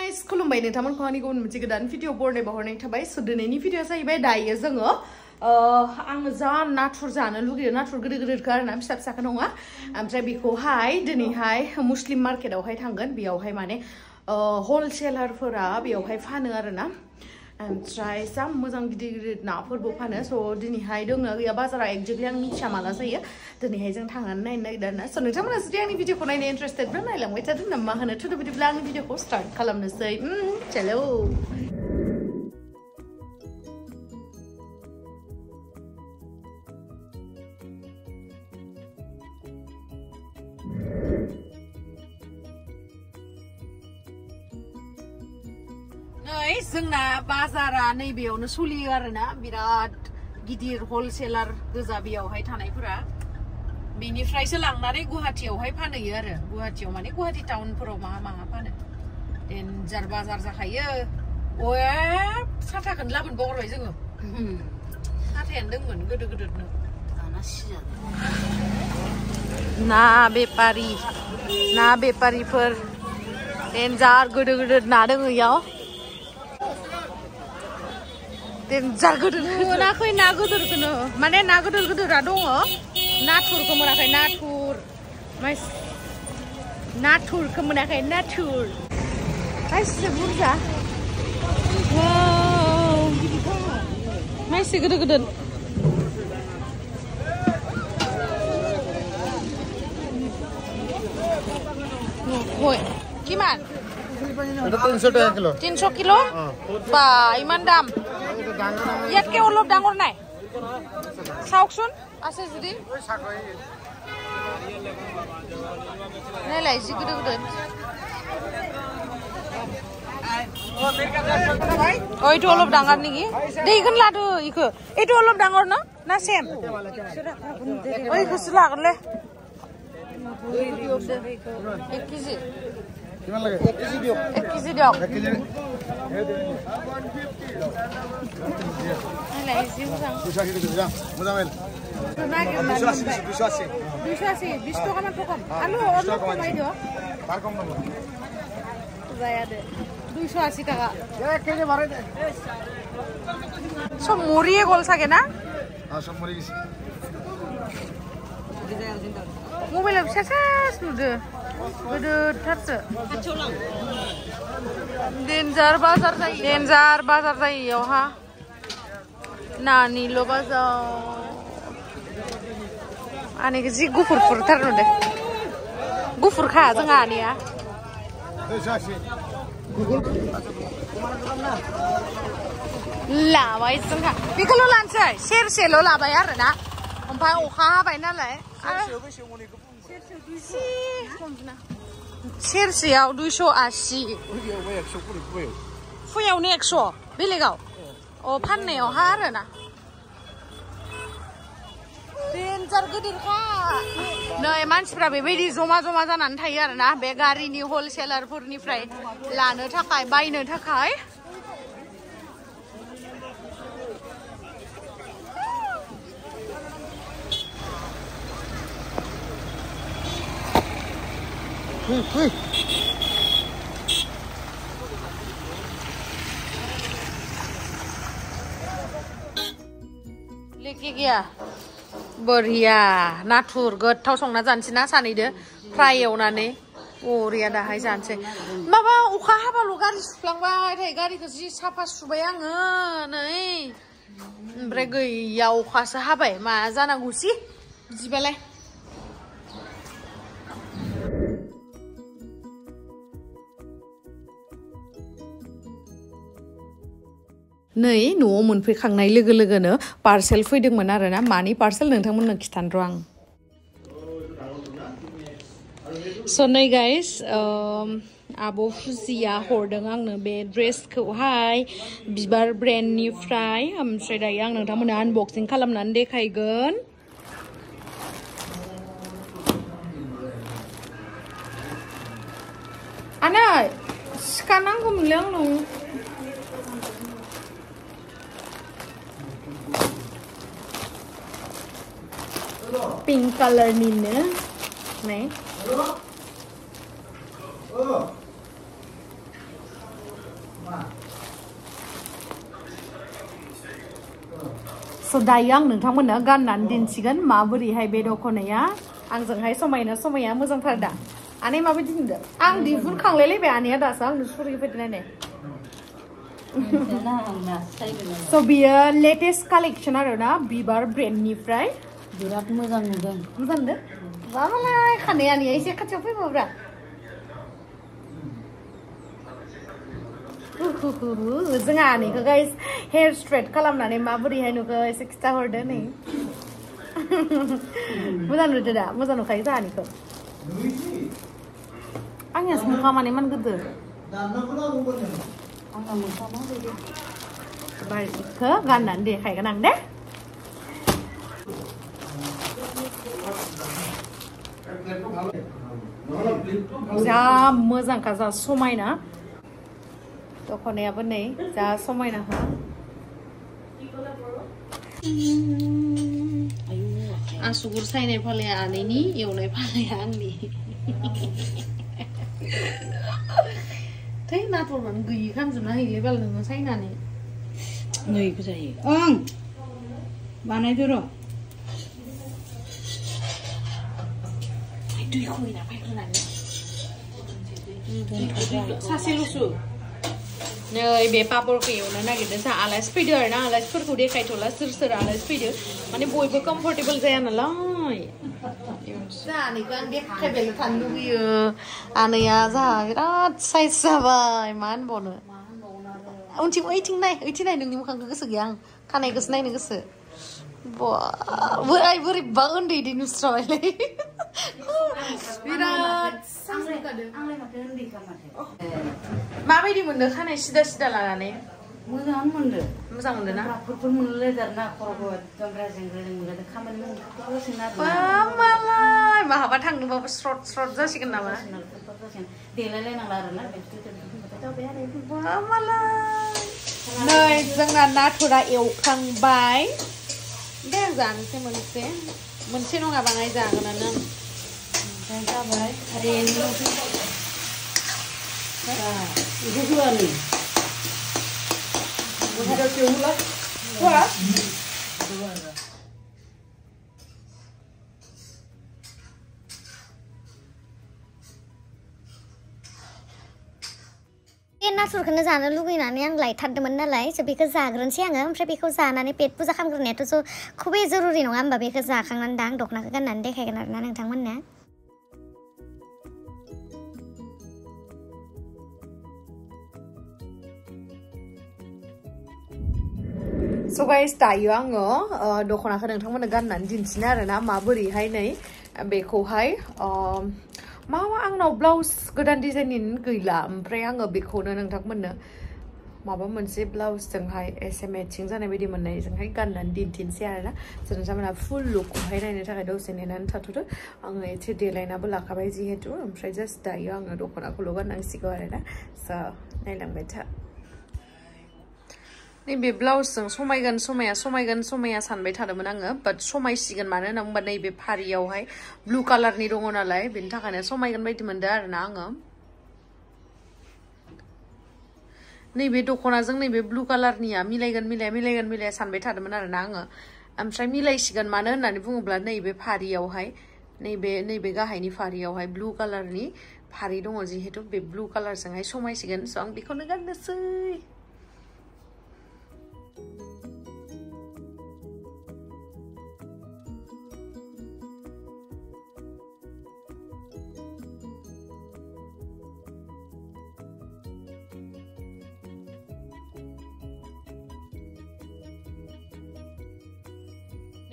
guys, Khulumbai नोंथांमोनखौ आंनि गुबुन मोनसे गोदान भिडिअ बरनाय बावहरनाय थाबाय स दिनैनि भिडिअ जाहैबाय दायो जोङो आङो जा नाथुर जानो लुगैयो नाथुर गिदिर गिदिरखौ आरोना फिसा फिसाखौ नङा ओमफ्राय बेखौहाय दिनैहाय मुस्लिम मार्केटआवहाय थांगोन बेयावहाय माने हलसेलारफोरा बेयावहाय फानो आरोना ओमफ्राय जा मोजां गिदिर गिदिर नाफोरबो फानो स दिनैहाय दङो गैया बाजारा एक्जेक्टलि आं मिथिया माला जायो दिनैहाय जों थांनानै नायनो नागिरदों आरोना स नोंथांमोना जुदि आंनि भिडिअखौ नायनो इन्टारेस्टेडब्ला नायलांबाय थादों नामा होनो थुदो बिदिब्ला आंनि भिडिअखौ स्टार्ट खालामनोसै चलो जोंना बाजारा नैबेयावनो सोलियो आरोना बिराद गिदिर हलसेलार गोजा बेयावहाय थानायफोरा बेनिफ्रायसो लांनानै गुवाहाटीयावहाय फानहैयो आरो गुवाहाटीयाव माने गुवाहाटी टाउनफोराव माहा फानो डेन्जार बाजार जाखायो ओए साथाखौनो लाबोनो बावगारबाय जोङो साथायानो दंमोन गोदो गोदोनो ना बेपारिफोर डेन्जार गोदो गोदो ना दङ इयाव डेन्जार गोदोर मोनाखै ना गोदोरखौनो माने ना गोदोर गोदोरा दङ नाथुरखौ मोनाखै नाथुरखौ मोनाखै नाथुर माइसे बुरजा माइसे गोदोर गोदोर কিমান 300 টাকা কিলো 300 কিলো বা ইমান দাম ইয়াতকে অলপ ডাঙৰ নাই চাওকচোন আছে যদি নাই লাইছি গুড ওইটো অলপ ডাঙৰ নেকি দেইখন লাডু ইখো এইটো অলপ ডাঙৰ ন না সেম ওই খুসু লাগলে 1 কেজি কিমান লাগে 1 কেজি দিও 1 কেজি দিও 1 কেজি লাইছি মোজাং 280 টাকা যা মোজামেল 280 20 টাকা মান কম আলু অলপ কমাই দিও আর কম না যায়া দে 280 টাকা 1 কেজি ভরে দে সব মরিয়ে গল থাকে না হ্যাঁ সব মরে গেছে मबाइल फिसासो नुदो गोदोरथारसो डेन्जार बाजार जायो इयावहा नानिल' बाजार आनिखौ जि गुफुरफुरथार नुदो गुफुरखा जोंहा आनिया लाबाय जोंहा बेखौल' लानोसै सेरसेल' लाबाय आरोना ओमफ्राय अखा हाबाय नालाय सेरसेयाव 280 फुयावनो 100 बेलेगाव अ फाननायावहा आरोना डेन्जार गिदिरखा नै मानसिफ्रा बेबायदि जमा जानानै थायो आरोना बे गारिनि हलसेलारफोरनिफ्राय लानो थाखाय बायनो थाखाय लेके गया बरिया नाथुर गोथाव संना जानोसै ना सानैदो फ्राय एवनानै बरिया दाहाय जानोसै माबा अखा हाबाल' गारि सुफ्लांबाय थायो गारिखौ जि साफा सुबाय आङो नै ओमफ्राय गैया अखासो हाबाय मा जानांगौसि बिदिबालाय नै न'आव मोनफैखांनाय लोगो लोगोनो पार्सेल फैदोंमोन आरोना मानि पार्सेल नोंथांमोननो खिथानो र' आं स नै गाइस आब' फुजिया हरदों आंनो बे ड्रेसखौहाय बिबार ब्रेन्डनिफ्राय ओमफ्राय दायो आं नोंथांमोननो आनबक्सिं खालामनानै देखायगोन आनै सिखा नांगौमोनलै आंनाव pink color nina nih So दायो आं नोंथांमोननो गाननानै दिन्थिगोन माबोरैहाय बे दख'नाया आंजोंहाय समाया मोजांथार दा आनै माबायदि नुदों आं दिहुनखांलायलायबाय आनैया दासो आंनो सुरि फैदो नायनाय So बियो लेटेस्ट कालेक्शन आरोना बिबार ब्रेन्डनिफ्राय बिराद मोजां नुदों मोजां नुदों माबालाय खानाय आनैया एसे खाथियाव फैबाब्रा जोंहा आनैखौ गाइस हेयार स्ट्रेट खालामनानै माबोरैहाय नुखो एसे खिथाहरदो नै मोजां नुदो दा मोजां नुखायो जोंहा आनैखौ आंनियासो मोखाङा माने मान गोदो आंना मोखाङा माबायदि बायदिखौ गाननानै देखायगोन आं दे जा मोजांखा जा समायना दख'नायाबो नै जा समायना हा आसुगुर सायनाय फालाया आनैनि एवनाय फालाया आंनि थै नाथुरमोन गैयि खालामजोबना होयोलै बाल नोङो सायनानै नैबो जायो ओं बानायदो र' दैखौ होना फायग्रोनानै सासेल'सो नै बे पापरखौ एवनो नागिरदों जोंहा आलासि फैदो आरोना आलासिफोरखौ देखायथ'ला सोर आलासि फैदो माने बयबो कम्फर्टेबल जाया नालाय जोंहा आनैखौ आं देखायबायल' थानो लुगैयो आनैया जोंहा बिराद साइज जाबाय मा होनबावनो उनथिं ओइथिं नाय नोंनि मोखांखौ गोसो गैया आं खानायखौसो नायनो गोसो बोरैबा उन्दै नुस्राबायलै बिराद माबायदि मोनदों खानाय सिदा लानानै मोजाङानो मोनदो मोजां मोनदों ना राफोरफोर मोनलायदार ना खर'खौ एकदम राजें मोनलायदों खामानि मालाय माहाबा थांनोबाबो स्रट जासिगोन नामा देलायलायनांला आरोना नै जोंना नाथुरा एवखांबाय दे जानोसै मोनसे नङा बाङाय जागोनानो ओमफ्राय जाबाय आरो बेखौ होआ नै नाथुरखौनो जानो लुगैनानै आं लायथारदोंमोन नालाय स' बेखौ जाग्रोनोसै आङो ओमफ्राय बेखौ जानानै पेट फुजा खालामग्रोनायाथ' स' खुबै जरुरि नङा होमबा बेखौ जाखांनानै दा आं दख'नाखौ गाननानै देखायगोन आरोना नोंथांमोननो So guys दायो आङो दख'नाखौ नोंथांमोननो गाननानै दिन्थिनो आरोना माबोरैहाय नै बेखौहाय मा आंनाव ब्लाउस गोदान डिजाइननि गैला ओमफ्राय आङो बेखौनो नोंथांमोननो माबा मोनसे ब्लाउसजोंहाय एसे मेचिं जानाय बायदि मोननायजोंहाय गाननानै दिन्थिनोसै आरोना स' नोंथांमोनहा फुल लुकखौहाय नायनो थाखाय दसे नेनानै थाथ'दो आङो एसे देलायनाबो लाखाबाय जिहेतु ओमफ्राय जास्ट दायो आङो दख'नाखौल' गाननांसिगौ आरोना स' नायलांबाय था नैबे ब्लाउसजों समायगोन समाया सानबाय थादोंमोन आङो बाट समायसिगोन मानो होनना बुंबा नैबे फारियावहाय ब्लु कालारनि दङ नालाय बेनि थाखायनो समायगोन बायदि मोनदों आरोना आङो नैबे दख'नाजों नैबे ब्लु कालारनिया मिलाया सानबाय थादोंमोन आरोना आङो ओमफ्राय मिलायसिगोन मानो होननानै बुङोब्ला नैबे फारियावहाय नैबे गाहायनि फारियावहाय ब्लु कालारनि फारि दङ जिहेतु बे ब्लु कालारजोंहाय समायसिगोन स' आं बेखौनो गाननोसै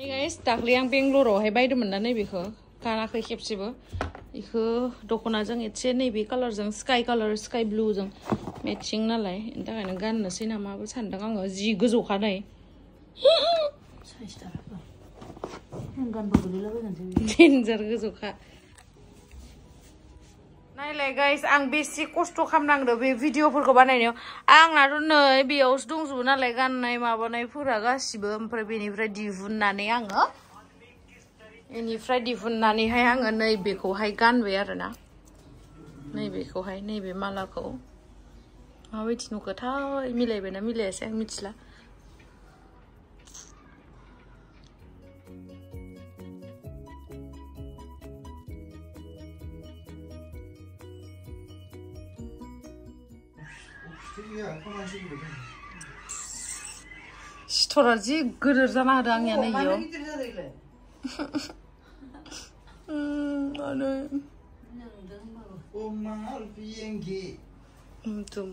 Hey guys, दाख्लै आं बेंगलरावहाय बायदोंमोन ना नैबेखौ गानाखै खेबसेबो बेखौ दख'नाजों एसे नैबे कालारजों स्काइ ब्लुजों मेचिं नालाय बेनि थाखायनो गाननोसै नामाबो सानदों आङो जि गोजौखा नै डेन्जार गोजौखा नायलाय गाइस आं बेसे खस्थ' खालामनांदों बे भिडिअफोरखौ बानायनायाव आंनाथ' नै बेयावसो दंजोबो नालाय गाननाय माबानायफोरा गासिबो ओमफ्राय बेनिफ्राय दिहुननानैहाय आङो नैबेखौहाय गानबाय आरोना नैबे मालाखौ माबायदि नुखोथाय मिलायबायना मिलायासै आं मिथिला सिथरा जि गोदोर जाना होदों आंनियानो इयाव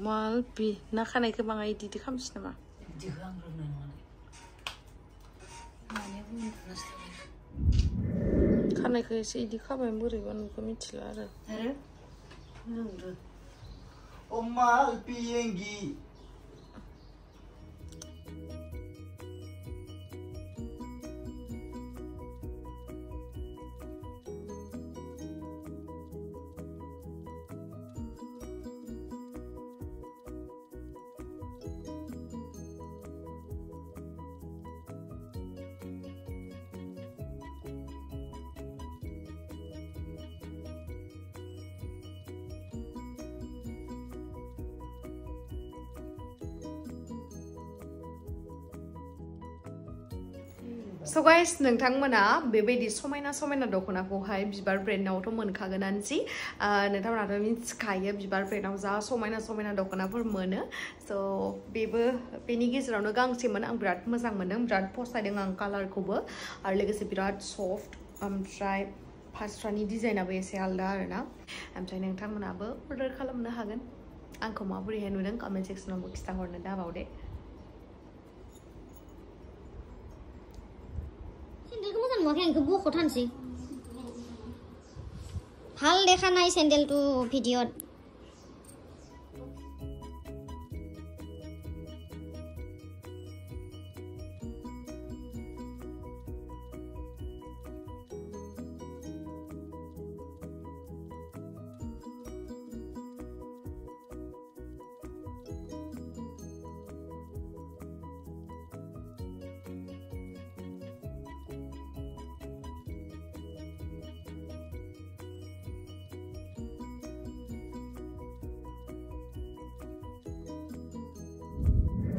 Malpi, na kanay ka mga ididi kamsi naman. Hindi ko ang roon naman. Kanay ka sa idi ka may muri ko nung kumitila rin. Ano? Anong roon? Malpi yengi. So guys, नोंथांमोना बेबायदि समायना समायना दख'नाखौहाय बिबार ब्रेन्डआवथ' मोनखागोनानोसै नोंथांमोनाथ' मिथिखायो बिबार ब्रेन्डआव जा समायना समायना दख'नाफोर मोनो स' बेनि गेजेरावनो गांसेमोन आं बिराद मोजां मोनदों बिराद फसायदों आं कालारखौबो आरो लोगोसे बिराद सफ्ट ओमफ्राय फास्रानि डिजाइनाबो एसे आलदा आरोना ओमफ्राय नोंथांमोनाबो अर्डार खालामनो हागोन आंखौ माबोरैहाय नुदों कमेन्ट सेक्सनावबो खिन्थाहरनो दाबावदे सेन्देलखौ मोजां नुवाखै आं बेखौ बख'थारनोसै हाल देखानाय सेन्देल टु भिडिअ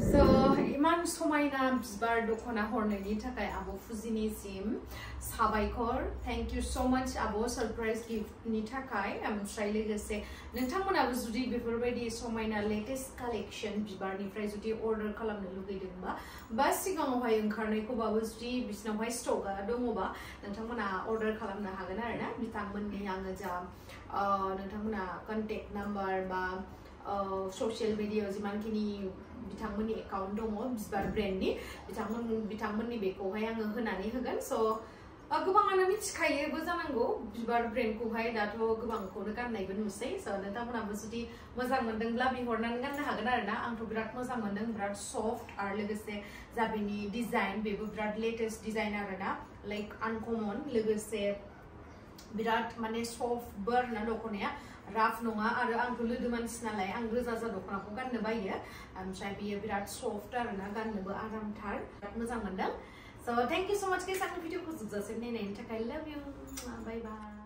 So, iman समायना बिबार दख'ना हरनायनि थाखाय आब' फुजिनिसिम साबायखर थैंक यू सो मच आब' सरप्राइज गिफ्टनि थाखाय ओमफ्राय लोगोसे नोंथांमोनाबो जुदि बेफोरबायदि समायना लेटेस्ट कालेक्शन बिबारनिफ्राय जुदि अर्डार खालामनो लुगैदोंबा बा सिगाङावहाय ओंखारनायखौबाबो जुदि बिसिनावहाय स्टकआ दङबा नोंथांमोना अर्डार खालामनो हागोन आरोना बिथांमोननि आङो जा नोंथांमोना कन्टेक्ट नाम्बार बा ससियेल मिडिया जिमानखिनि बिथांमोननि एकाउन्ट दङ बिबार ब्रेन्डनि बिथांमोननि बेखौहाय आङो होनानै होगोन स' गोबाङानो मिथिखायोबो जानांगौ बिबार ब्रेन्डखौहाय दाथ' गोबांखौनो गाननायबो नुसै स' नोंथांमोनाबो जुदि मोजां मोनदोंब्ला बिहरनानै गाननो हागोन आरोना आंथ' बिराद मोजां मोनदों बिराद सफ्ट आरो लोगोसे जा बेनि डिजाइन बेबो बिराद लेटेस्ट डिजाइन आरोना लाइक आनकमन लोगोसे बिराद माने सफ्टबो आरोना दख'नाया राफ नङा आरो आंथ' लोदो मानसि नालाय आं रोजा जा दख'नाखौ गाननो बायो ओमफ्राय बियो बिराद सफ्ट आरोना गाननोबो आरामथार बिराद मोजां मोनदों स' थेंक इउ स' माच गाइस आंनि भिडिअखौ जोबजासिम नायनायनि थाखाय लाभ इउ बाय बाय